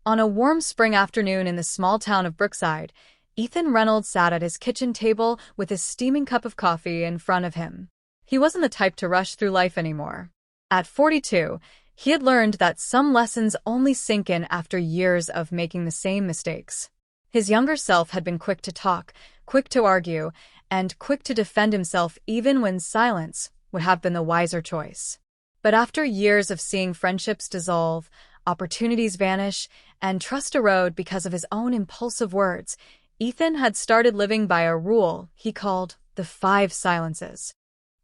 On a warm spring afternoon in the small town of Brookside, Ethan Reynolds sat at his kitchen table with his steaming cup of coffee in front of him. He wasn't the type to rush through life anymore. At 42, he had learned that some lessons only sink in after years of making the same mistakes. His younger self had been quick to talk, quick to argue, and quick to defend himself even when silence would have been the wiser choice. But after years of seeing friendships dissolve, opportunities vanish, and trust erode because of his own impulsive words, Ethan had started living by a rule he called the 5 silences.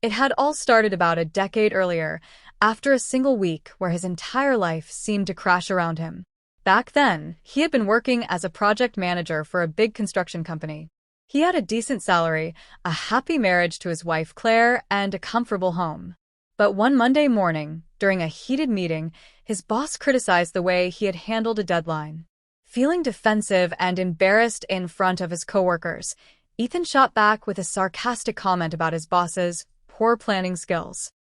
It had all started about a decade earlier, after a single week where his entire life seemed to crash around him. Back then, he had been working as a project manager for a big construction company. He had a decent salary, a happy marriage to his wife Claire, and a comfortable home. But one Monday morning, during a heated meeting, his boss criticized the way he had handled a deadline. Feeling defensive and embarrassed in front of his coworkers, Ethan shot back with a sarcastic comment about his boss's poor planning skills.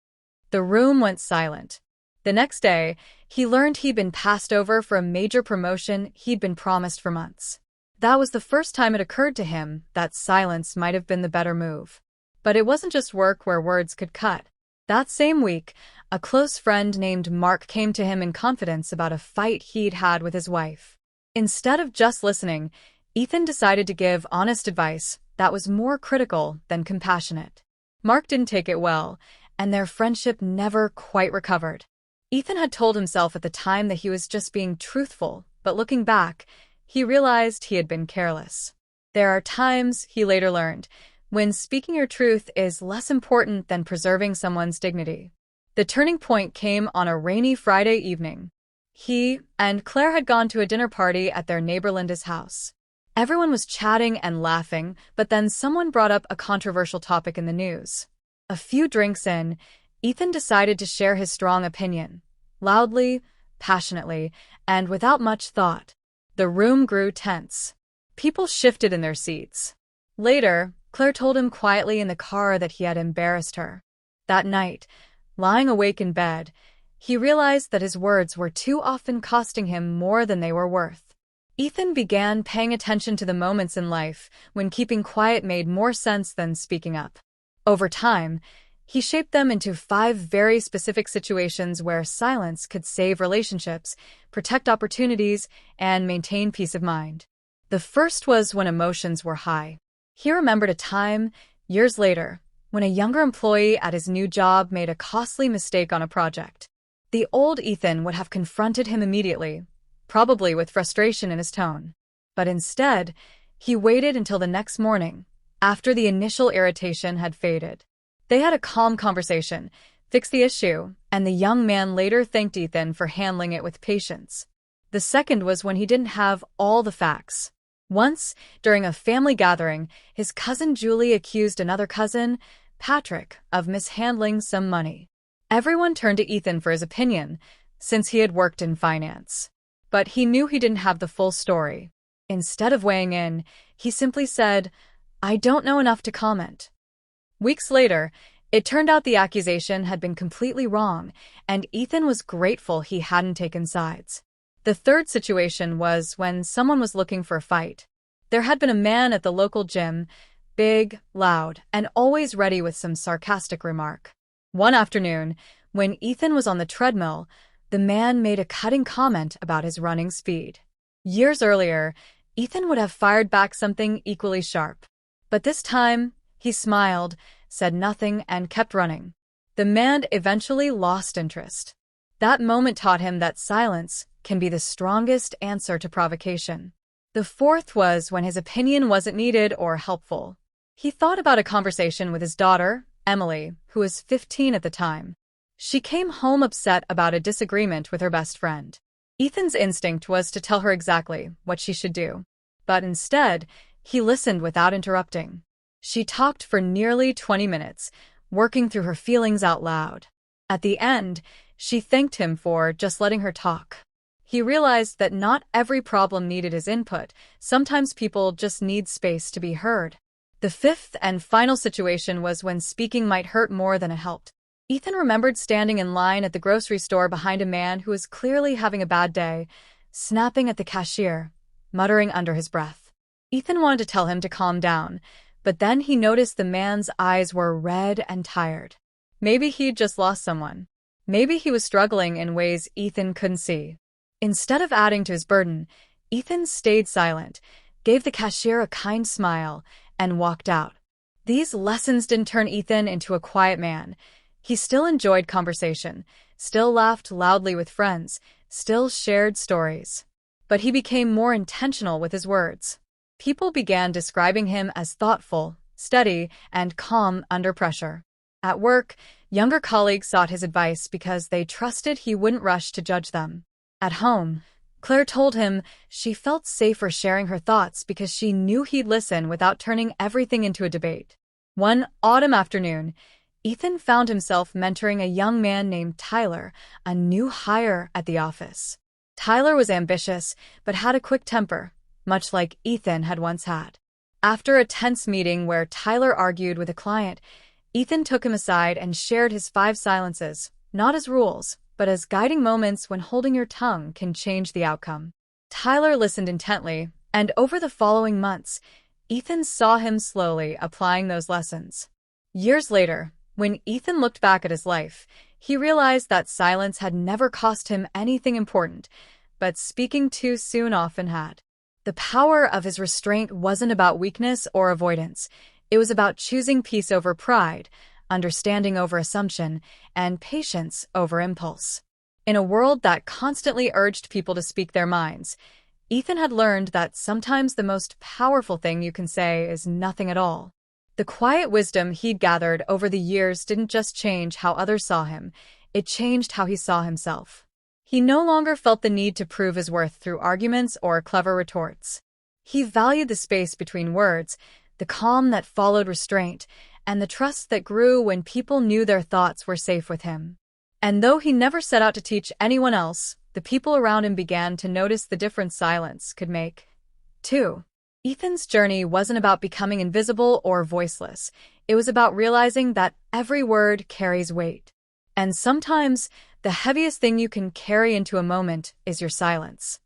The room went silent. The next day, he learned he'd been passed over for a major promotion he'd been promised for months. That was the first time it occurred to him that silence might have been the better move. But it wasn't just work where words could cut. That same week, a close friend named Mark came to him in confidence about a fight he'd had with his wife. Instead of just listening, Ethan decided to give honest advice that was more critical than compassionate. Mark didn't take it well, and their friendship never quite recovered. Ethan had told himself at the time that he was just being truthful, but looking back, he realized he had been careless. There are times, he later learned, when speaking your truth is less important than preserving someone's dignity. The turning point came on a rainy Friday evening. He and Claire had gone to a dinner party at their neighbor Linda's house. Everyone was chatting and laughing, but then someone brought up a controversial topic in the news. A few drinks in, Ethan decided to share his strong opinion, loudly, passionately, and without much thought. The room grew tense. People shifted in their seats. Later, Claire told him quietly in the car that he had embarrassed her. That night, lying awake in bed, he realized that his words were too often costing him more than they were worth. Ethan began paying attention to the moments in life when keeping quiet made more sense than speaking up. Over time, he shaped them into 5 very specific situations where silence could save relationships, protect opportunities, and maintain peace of mind. The first was when emotions were high. He remembered a time, years later, when a younger employee at his new job made a costly mistake on a project. The old Ethan would have confronted him immediately, probably with frustration in his tone. But instead, he waited until the next morning, after the initial irritation had faded. They had a calm conversation, fixed the issue, and the young man later thanked Ethan for handling it with patience. The second was when he didn't have all the facts. Once, during a family gathering, his cousin Julie accused another cousin, Patrick, of mishandling some money. Everyone turned to Ethan for his opinion, since he had worked in finance. But he knew he didn't have the full story. Instead of weighing in, he simply said, "I don't know enough to comment." Weeks later, it turned out the accusation had been completely wrong, and Ethan was grateful he hadn't taken sides. The third situation was when someone was looking for a fight. There had been a man at the local gym, big, loud, and always ready with some sarcastic remark. One afternoon, when Ethan was on the treadmill, the man made a cutting comment about his running speed. Years earlier, Ethan would have fired back something equally sharp. But this time, he smiled, said nothing, and kept running. The man eventually lost interest. That moment taught him that silence can be the strongest answer to provocation. The fourth was when his opinion wasn't needed or helpful. He thought about a conversation with his daughter, Emily, who was 15 at the time. She came home upset about a disagreement with her best friend. Ethan's instinct was to tell her exactly what she should do. But instead, he listened without interrupting. She talked for nearly 20 minutes, working through her feelings out loud. At the end, she thanked him for just letting her talk. He realized that not every problem needed his input. Sometimes people just need space to be heard. The fifth and final situation was when speaking might hurt more than it helped. Ethan remembered standing in line at the grocery store behind a man who was clearly having a bad day, snapping at the cashier, muttering under his breath. Ethan wanted to tell him to calm down, but then he noticed the man's eyes were red and tired. Maybe he'd just lost someone. Maybe he was struggling in ways Ethan couldn't see. Instead of adding to his burden, Ethan stayed silent, gave the cashier a kind smile, and walked out. These lessons didn't turn Ethan into a quiet man. He still enjoyed conversation, still laughed loudly with friends, still shared stories. But he became more intentional with his words. People began describing him as thoughtful, steady, and calm under pressure. At work, younger colleagues sought his advice because they trusted he wouldn't rush to judge them. At home, Claire told him she felt safer sharing her thoughts because she knew he'd listen without turning everything into a debate. One autumn afternoon, Ethan found himself mentoring a young man named Tyler, a new hire at the office. Tyler was ambitious, but had a quick temper, much like Ethan had once had. After a tense meeting where Tyler argued with a client, Ethan took him aside and shared his 5 silences, not as rules, but as guiding moments when holding your tongue can change the outcome. Tyler listened intently, and over the following months, Ethan saw him slowly applying those lessons. Years later, when Ethan looked back at his life, he realized that silence had never cost him anything important, but speaking too soon often had. The power of his restraint wasn't about weakness or avoidance. It was about choosing peace over pride, understanding over assumption, and patience over impulse. In a world that constantly urged people to speak their minds, Ethan had learned that sometimes the most powerful thing you can say is nothing at all. The quiet wisdom he'd gathered over the years didn't just change how others saw him, it changed how he saw himself. He no longer felt the need to prove his worth through arguments or clever retorts. He valued the space between words, the calm that followed restraint, and the trust that grew when people knew their thoughts were safe with him. And though he never set out to teach anyone else, the people around him began to notice the difference silence could make. 2. Ethan's journey wasn't about becoming invisible or voiceless. It was about realizing that every word carries weight. And sometimes, the heaviest thing you can carry into a moment is your silence.